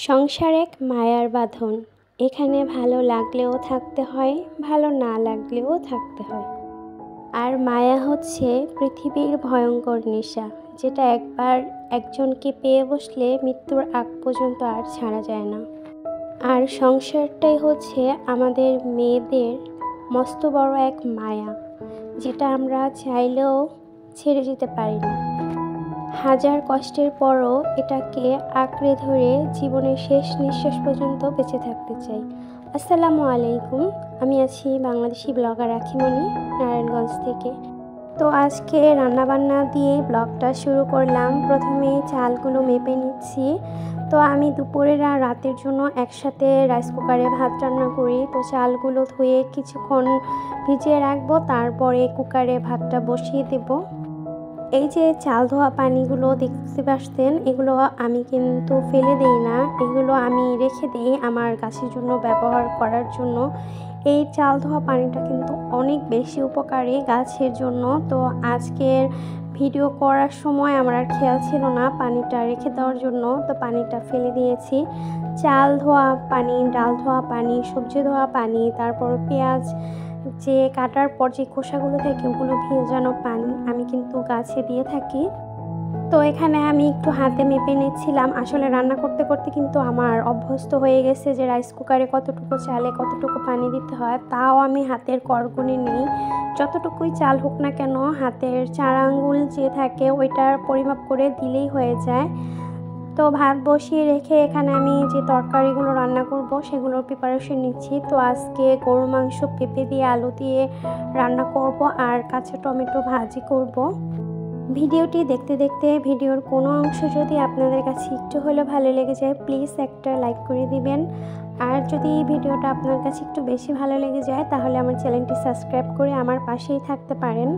সংসার এক মায়ার বাঁধন। এখানে ভালো লাগলেও থাকতে হয়, ভালো না লাগলেও থাকতে হয়। আর মায়া হচ্ছে পৃথিবীর ভয়ঙ্কর নেশা, যেটা একবার একজনকে পেয়ে বসলে মৃত্যুর আগ পর্যন্ত আর ছাড়া যায় না। আর সংসারটাই হচ্ছে আমাদের মেয়েদের মস্ত বড় এক মায়া, যেটা আমরা চাইলেও ছেড়ে যেতে পারি না। হাজার কষ্টের পরও এটাকে আঁকড়ে ধরে জীবনের শেষ নিঃশ্বাস পর্যন্ত বেঁচে থাকতে চাই। আসসালামু আলাইকুম, আমি আছি বাংলাদেশি ব্লগার রাখিমণি, নারায়ণগঞ্জ থেকে। তো আজকে রান্নাবান্না দিয়ে ব্লগটা শুরু করলাম। প্রথমে চালগুলো মেপে নিচ্ছি। তো আমি দুপুরের আর রাতের জন্য একসাথে রাইস কুকারে ভাত রান্না করি। তো চালগুলো ধুয়ে কিছুক্ষণ ভিজিয়ে রাখবো, তারপরে কুকারে ভাতটা বসিয়ে দেবো। এই যে চাল ধোয়া পানিগুলো দেখতে পাচ্ছেন, এগুলো আমি কিন্তু ফেলে দেই না, এগুলো আমি রেখে দিই আমার গাছের জন্য ব্যবহার করার জন্য। এই চাল ধোয়া পানিটা কিন্তু অনেক বেশি উপকারী গাছের জন্য। তো আজকের ভিডিও করার সময় আমার আর খেয়াল ছিল না পানিটা রেখে দেওয়ার জন্য, তো পানিটা ফেলে দিয়েছি। চাল ধোয়া পানি, ডাল ধোয়া পানি, সবজি ধোয়া পানি, তারপর পেঁয়াজ যে কাটার পর যে খোসাগুলো থাকে ওগুলো ভেজানো পানি আমি কিন্তু গাছে দিয়ে থাকি। তো এখানে আমি একটু হাতে মেপে নিচ্ছিলাম। আসলে রান্না করতে করতে কিন্তু আমার অভ্যস্ত হয়ে গেছে যে রাইস কুকারে কতটুকু চালে কতটুকু পানি দিতে হয়, তাও আমি হাতের করগুনি নেই। যতটুকুই চাল হোক না কেন হাতের 4 আঙ্গুল যে থাকে ওইটার পরিমাপ করে দিলেই হয়ে যায়। তো ভাত বসিয়ে রেখে এখানে আমি যে তরকারিগুলো রান্না করব সেগুলোর প্রিপারেশন নিচ্ছি। তো আজকে গরুর মাংস পেঁপে দিয়ে আলু দিয়ে রান্না করব আর কাঁচা টমেটো ভাজি করব। ভিডিওটি দেখতে দেখতে ভিডিওর কোনো অংশ যদি আপনাদের কাছে একটু হলেও ভালো লেগে যায়, প্লিজ একটা লাইক করে দিবেন। আর যদি এই ভিডিওটা আপনার কাছে একটু বেশি ভালো লেগে যায় তাহলে আমার চ্যানেলটি সাবস্ক্রাইব করে আমার পাশেই থাকতে পারেন।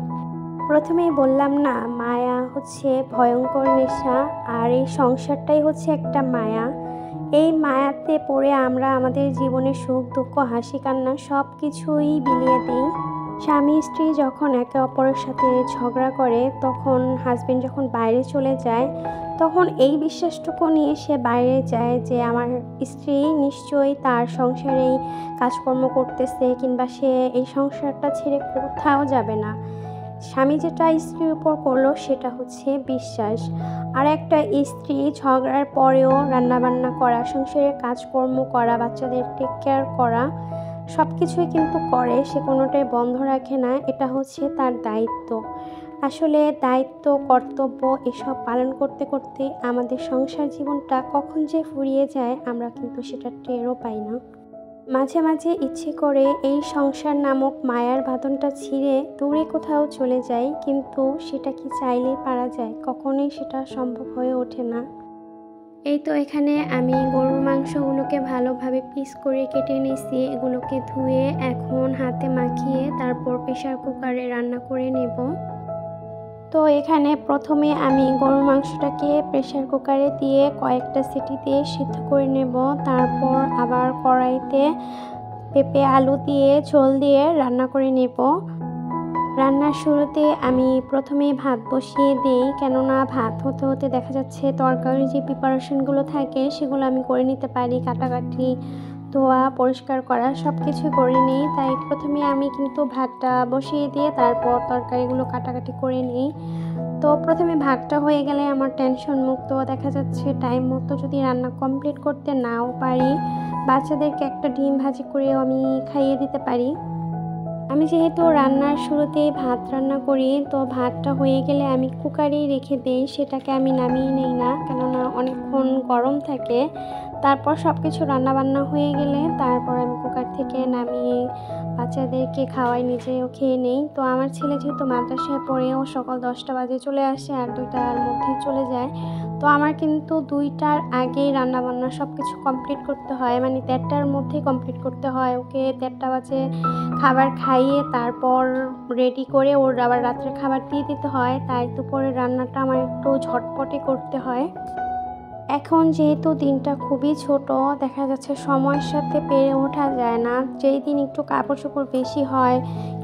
প্রথমেই বললাম না, মায়া হচ্ছে ভয়ঙ্কর নেশা, আর এই সংসারটাই হচ্ছে একটা মায়া। এই মায়াতে পড়ে আমরা আমাদের জীবনের সুখ দুঃখ হাসি কান্না সব কিছুই বিলিয়ে দিই। স্বামী স্ত্রী যখন একে অপরের সাথে ঝগড়া করে, তখন হাজবেন্ড যখন বাইরে চলে যায়, তখন এই বিশ্বাসটুকু নিয়ে সে বাইরে যায় যে আমার স্ত্রী নিশ্চয়ই তার সংসারেই কাজকর্ম করতেছে, কিংবা সে এই সংসারটা ছেড়ে কোথাও যাবে না। স্বামী যেটা স্ত্রীর উপর করলো সেটা হচ্ছে বিশ্বাস। আর একটা স্ত্রী ঝগড়ার পরেও রান্নাবান্না করা, সংসারের কাজকর্ম করা, বাচ্চাদের টেক কেয়ার করা সব কিছুই কিন্তু করে, সে কোনোটাই বন্ধ রাখে না। এটা হচ্ছে তার দায়িত্ব। আসলে দায়িত্ব কর্তব্য এসব পালন করতে করতে আমাদের সংসার জীবনটা কখন যে ফুরিয়ে যায় আমরা কিন্তু সেটা টেরও পাই না। মাঝে মাঝে ইচ্ছে করে এই সংসার নামক মায়ার বাঁধনটা ছিঁড়ে দূরে কোথাও চলে যাই, কিন্তু সেটা কি চাইলেই পারা যায়? কখনোই সেটা সম্ভব হয়ে ওঠে না। এই তো এখানে আমি গরুর মাংসগুলোকে ভালোভাবে পিস করে কেটে নিয়েছি। এগুলোকে ধুয়ে এখন হাতে মাখিয়ে তারপর প্রেসার কুকারে রান্না করে নেব। তো এখানে প্রথমে আমি গরুর মাংসটাকে প্রেসার কুকারে দিয়ে কয়েকটা সিটি দিয়ে সিদ্ধ করে নেব। তারপর আবার কড়াইতে পেঁপে আলু দিয়ে ঝোল দিয়ে রান্না করে নেব। রান্নার শুরুতে আমি প্রথমে ভাত বসিয়ে দিই, কেননা ভাত হতে হতে দেখা যাচ্ছে তরকারির যে প্রিপারেশনগুলো থাকে সেগুলো আমি করে নিতে পারি। কাটাকাটি, ধোয়া, পরিষ্কার করা সব কিছু করে নিই। তাই প্রথমে আমি কিন্তু ভাতটা বসিয়ে দিয়ে তারপর তরকারিগুলো কাটাকাটি করে নিই। তো প্রথমে ভাতটা হয়ে গেলে আমার টেনশন মুক্ত। দেখা যাচ্ছে টাইম মতো যদি রান্না কমপ্লিট করতে নাও পারি, বাচ্চাদেরকে একটা ডিম ভাজি করেও আমি খাইয়ে দিতে পারি। আমি যেহেতু রান্নার শুরুতেই ভাত রান্না করি, তো ভাতটা হয়ে গেলে আমি কুকারেই রেখে দিই, সেটাকে আমি নামিয়ে নিই না, কেননা অনেকক্ষণ গরম থাকে। তারপর সব কিছু রান্নাবান্না হয়ে গেলে তারপর আমি কুকার থেকে নামিয়ে বাচ্চাদেরকে খাওয়াই, নিজেও খেয়ে নেই। তো আমার ছেলে যেহেতু মাদ্রাসায় পড়েও সকাল 10টা বাজে চলে আসে আর 2টার মধ্যেই চলে যায়, তো আমার কিন্তু 2টার আগেই রান্নাবান্না সব কিছু কমপ্লিট করতে হয়, মানে 1:30টার মধ্যেই কমপ্লিট করতে হয়। ওকে 1:30টা বাজে খাবার খাইয়ে তারপর রেডি করে ওর আবার রাত্রে খাবার দিয়ে দিতে হয়। তাই দুপুরের রান্নাটা আমার একটু ঝটপটে করতে হয়। এখন যেহেতু দিনটা খুবই ছোট, দেখা যাচ্ছে সময়ের সাথে পেরে ওঠা যায় না। যেই দিন একটু কাপড় চোপড় বেশি হয়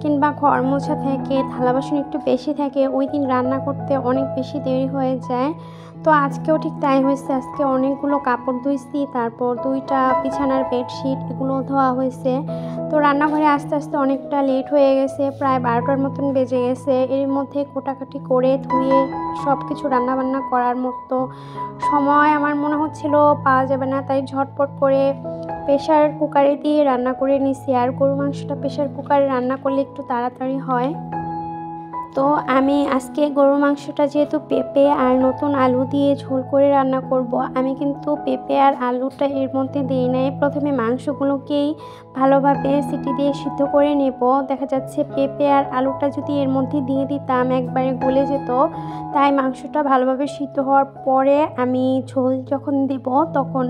কিংবা ঘর মোছা থাকে, থালা বাসন একটু বেশি থাকে, ওই দিন রান্না করতে অনেক বেশি দেরি হয়ে যায়। তো আজকেও ঠিক তাই হয়েছে। আজকে অনেকগুলো কাপড় ধুইছি, তারপর 2টা বিছানার বেডশিট এগুলো ধোয়া হয়েছে। তো রান্নাঘরে আস্তে আস্তে অনেকটা লেট হয়ে গেছে, প্রায় 12টার মতন বেজে গেছে। এর মধ্যে কোটাকাটি করে ধুয়ে সব কিছু রান্নাবান্না করার মতো সময় আমার মনে হচ্ছিল পাওয়া যাবে না, তাই ঝটপট করে প্রেশার কুকারে দিয়ে রান্না করে নিছি। আর গরু মাংসটা প্রেশার কুকারে রান্না করলে একটু তাড়াতাড়ি হয়। তো আমি আজকে গরুর মাংসটা যেহেতু পেঁপে আর নতুন আলু দিয়ে ঝোল করে রান্না করব, আমি কিন্তু পেঁপে আর আলুটা এর মধ্যে দিই নাই। প্রথমে মাংসগুলোকেই ভালোভাবে সিটি দিয়ে সিদ্ধ করে নেব। দেখা যাচ্ছে পেঁপে আর আলুটা যদি এর মধ্যে দিয়ে দিতাম একবারে গলে যেত, তাই মাংসটা ভালোভাবে সিদ্ধ হওয়ার পরে আমি ঝোল যখন দেব তখন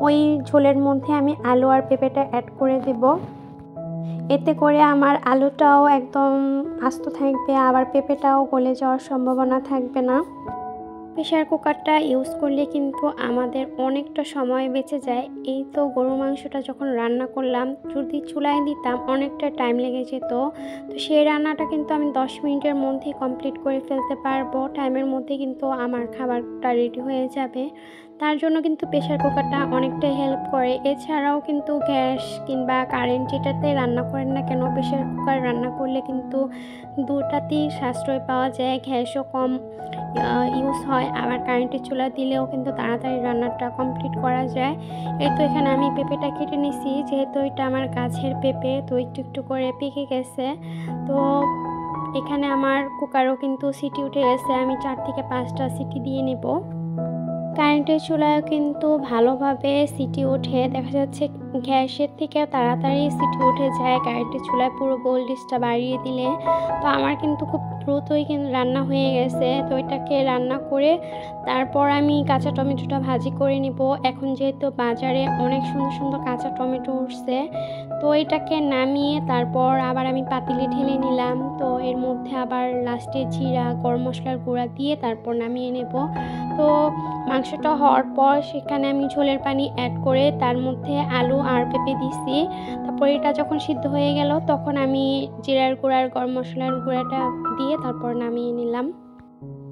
ওই ঝোলের মধ্যে আমি আলু আর পেঁপেটা অ্যাড করে দেব। এতে করে আমার আলুটাও একদম আস্ত থাকবে, আবার পেঁপেটাও গলে যাওয়ার সম্ভাবনা থাকবে না। প্রেশার কুকারটা ইউজ করলে কিন্তু আমাদের অনেকটা সময় বেঁচে যায়। এই তো গরুর মাংসটা যখন রান্না করলাম, যদি চুলায় দিতাম অনেকটা টাইম লেগে যেত। তো সেই রান্নাটা কিন্তু আমি 10 মিনিটের মধ্যেই কমপ্লিট করে ফেলতে পারবো। টাইমের মধ্যে কিন্তু আমার খাবারটা রেডি হয়ে যাবে। তার জন্য কিন্তু প্রেশার কুকারটা অনেকটাই হেল্প করে। এছাড়াও কিন্তু গ্যাস কিংবা কারেন্ট যেটাতে রান্না করেন না কেন, প্রেশার কুকার রান্না করলে কিন্তু দুটাতেই সাশ্রয় পাওয়া যায়। গ্যাসও কম ইউজ হয়, আবার কারেন্টের চুলা দিলেও কিন্তু তাড়াতাড়ি রান্নাটা কমপ্লিট করা যায়। এই তো এখানে আমি পেঁপেটা কেটে নিছি, যেহেতু এটা আমার গাছের পেঁপে, তো একটু একটু করে পেকে গেছে। তো এখানে আমার কুকারও কিন্তু সিটি উঠে গেছে, আমি 4 থেকে 5টা সিটি দিয়ে নেব। কারেন্টের চুলায় কিন্তু ভালোভাবে সিটি ওঠে, দেখা যাচ্ছে গ্যাসের থেকে তাড়াতাড়ি সিটি উঠে যায় কারেন্টের চুলায় পুরো ভোল্টেজটা বাড়িয়ে দিলে। তো আমার কিন্তু খুব দ্রুতই কিন্তু রান্না হয়ে গেছে। তো এটাকে রান্না করে তারপর আমি কাঁচা টমেটোটা ভাজি করে নিব। এখন যেহেতু বাজারে অনেক সুন্দর সুন্দর কাঁচা টমেটো উঠছে, তো এটাকে নামিয়ে তারপর আবার আমি পাতিলে ঢেলে নিলাম। তো এর মধ্যে আবার লাস্টে জিরা গরম মশলার গুঁড়া দিয়ে তারপর নামিয়ে নেব। তো মাংসটা হওয়ার পর সেখানে আমি ঝোলের পানি অ্যাড করে তার মধ্যে আলু আর পেঁপে দিছি। তারপর এটা যখন সিদ্ধ হয়ে গেল তখন আমি জিরার গুঁড়া আর গরম মশলার গুঁড়াটা দিয়ে তারপর নামিয়ে নিলাম।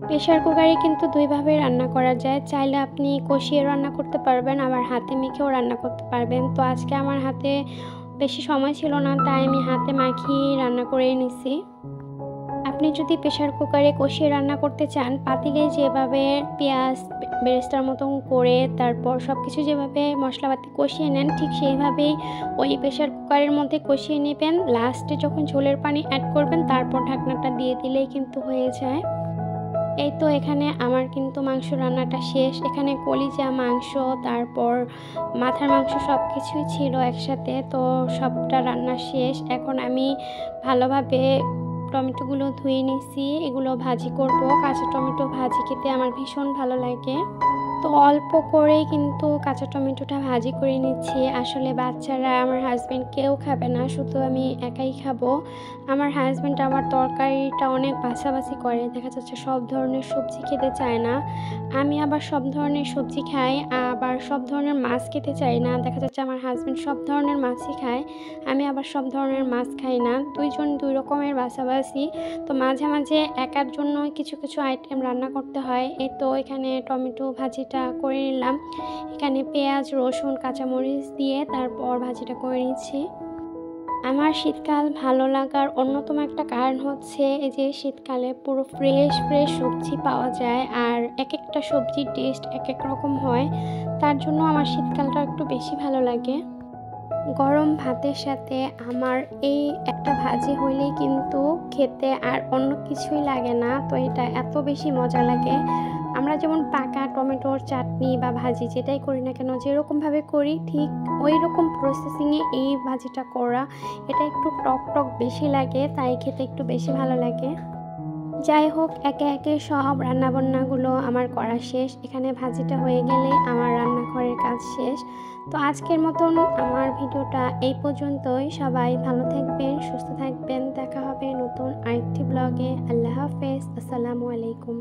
প্রেশার কুকারে কিন্তু দুইভাবে রান্না করা যায়, চাইলে আপনি কষিয়ে রান্না করতে পারবেন, আবার হাতে মেখেও রান্না করতে পারবেন। তো আজকে আমার হাতে বেশি সময় ছিল না, তাই আমি হাতে মাখিয়ে রান্না করে নিছি। আপনি যদি প্রেশার কুকারে কষিয়ে রান্না করতে চান, পাতিলে যেভাবে পেঁয়াজ বেরেস্তার মতন করে তারপর সব কিছু যেভাবে মশলাপাতি কষিয়ে নেন, ঠিক সেইভাবেই ওই প্রেশার কুকারের মধ্যে কষিয়ে নেবেন। লাস্টে যখন ঝোলের পানি অ্যাড করবেন তারপর ঢাকনাটা দিয়ে দিলেই কিন্তু হয়ে যায়। এই তো এখানে আমার কিন্তু মাংস রান্নাটা শেষ। এখানে কলিজা মাংস, তারপর মাথার মাংস সব কিছুই ছিল একসাথে। তো সবটা রান্না শেষ। এখন আমি ভালোভাবে টমেটোগুলো ধুয়ে নিছি, এগুলো ভাজি করব। কাঁচা টমেটো ভাজি খেতে আমার ভীষণ ভালো লাগে। তো অল্প করেই কিন্তু কাঁচা টমেটোটা ভাজি করে নিচ্ছি। আসলে বাচ্চারা, আমার হাজব্যান্ড কেউ খাবে না, শুধু আমি একাই খাবো। আমার হাজব্যান্ড আমার তরকারিটা অনেক বাছাবাছি করে, দেখা যাচ্ছে সব ধরনের সবজি খেতে চায় না। আমি আবার সব ধরনের সবজি খাই, আবার সব ধরনের মাছ খেতে চাই না। দেখা যাচ্ছে আমার হাজব্যান্ড সব ধরনের মাছই খায়, আমি আবার সব ধরনের মাছ খাই না। দুইজন দুই রকমের বাছাবাছি। তো মাঝে মাঝে একার জন্য কিছু কিছু আইটেম রান্না করতে হয়। এই তো এখানে টমেটো ভাজিটা করে নিলাম। এখানে পেঁয়াজ রসুন কাঁচামরিচ দিয়ে তারপর ভাজিটা করে নিচ্ছি। আমার শীতকাল ভালো লাগার অন্যতম একটা কারণ হচ্ছে এই যে শীতকালে পুরো ফ্রেশ ফ্রেশ সবজি পাওয়া যায়, আর এক একটা সবজির টেস্ট এক এক রকম হয়। তার জন্য আমার শীতকালটা একটু বেশি ভালো লাগে। গরম ভাতের সাথে আমার এই একটা ভাজি হইলেই কিন্তু খেতে আর অন্য কিছুই লাগে না। তো এটা এত বেশি মজা লাগে। আমরা যেমন পাকা টমেটোর চাটনি বা ভাজি যেটাই করি না কেন, যেরকমভাবে করি ঠিক ওই রকম প্রসেসিংয়ে এই ভাজিটা করা। এটা একটু টক টক বেশি লাগে, তাই খেতে একটু বেশি ভালো লাগে। যাই হোক, একে একে সব রান্নাবান্নাগুলো আমার করা শেষ। এখানে ভাজিটা হয়ে গেলে আমার রান্নাঘরের কাজ শেষ। তো আজকের মতন আমার ভিডিওটা এই পর্যন্তই। সবাই ভালো থাকবেন, সুস্থ থাকবেন। দেখা হবে নতুন আরেকটি ব্লগে। আল্লাহ হাফেজ, আসসালামু আলাইকুম।